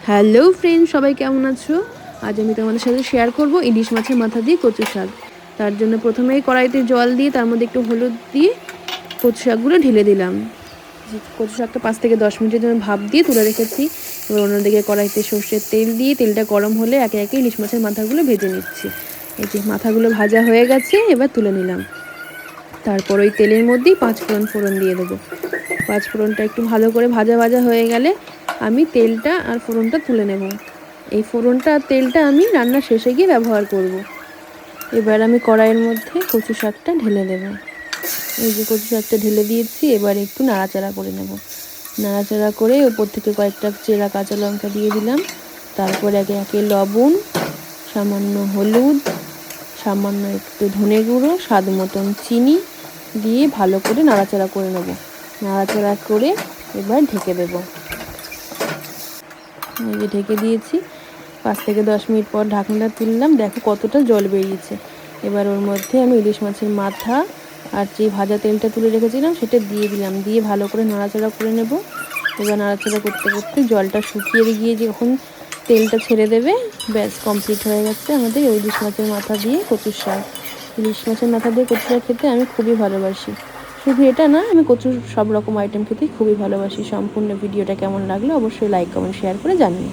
Hello friend, সবাই কেমন আছো? আজ আমি তোমাদের সাথে শেয়ার করব ইলিশ মাছের মাথা দিয়ে কচু শাক। তার জন্য প্রথমেই কড়াইতে জল দিয়ে তার মধ্যে একটু হলুদ দিয়ে কচু শাকগুলো ঢেলে দিলাম। কচু শাকটা 5 থেকে 10 মিনিটের জন্য ভাপ দিয়ে তুলে রেখেছি। এবার অন্যদিকে কড়াইতে সর্ষের তেল দিয়ে তেলটা গরম হলে একে একে ইলিশ মাছের মাথাগুলো ভেজে নিচ্ছি। এই যে মাথাগুলো ভাজা হয়ে গেছে, এবার তুলে নিলাম। তারপর ওই তেলের মধ্যেই 5 ফোড়ন দিয়ে দেবো। 5 ফোড়নটা একটু ভালো করে ভাজা ভাজা হয়ে গেলে আমি তেলটা আর ফোড়নটা তুলে নেব। এই ফোড়নটা আর তেলটা আমি রান্নার শেষে গিয়ে ব্যবহার করব। এবার আমি কড়াইয়ের মধ্যে কচু শাকটা ঢেলে দেব। এই যে কচু শাকটা ঢেলে দিয়েছি, এবার একটু নাড়াচাড়া করে নেব। নাড়াচাড়া করে ওপর থেকে কয়েকটা চেরা কাঁচা লঙ্কা দিয়ে দিলাম। তারপর একে একে লবণ, সামান্য হলুদ, সামান্য একটু ধনে গুঁড়ো, স্বাদ মতন চিনি দিয়ে ভালো করে নাড়াচাড়া করে নেব। নাড়াচাড়া করে এবার ঢেকে দেব। এই যে ঢেকে দিয়েছি। 5 থেকে 10 মিনিট পর ঢাকনাটা তুললাম, দেখো কতটা জল বেরিয়েছে। এবার ওর মধ্যে আমি ইলিশ মাছের মাথা আর যে ভাজা তেলটা তুলে রেখেছিলাম সেটা দিয়ে দিলাম, দিয়ে ভালো করে নাড়াচাড়া করে নেব। এবার নাড়াচাড়া করতে করতে জলটা শুকিয়ে গিয়ে যখন তেলটা ছেড়ে দেবে, ব্যাস কমপ্লিট হয়ে গেছে আমাদের ইলিশ মাছের মাথা দিয়ে কচুর শাক। ইলিশ মাছের মাথা দিয়ে কচু শাক খেতে আমি খুবই ভালোবাসি। শুধু এটা না, আমি কচুর সব রকম আইটেম খেতেই খুবই ভালোবাসি। সম্পূর্ণ ভিডিওটা কেমন লাগলো অবশ্যই লাইক কমেন্ট শেয়ার করে জানিও।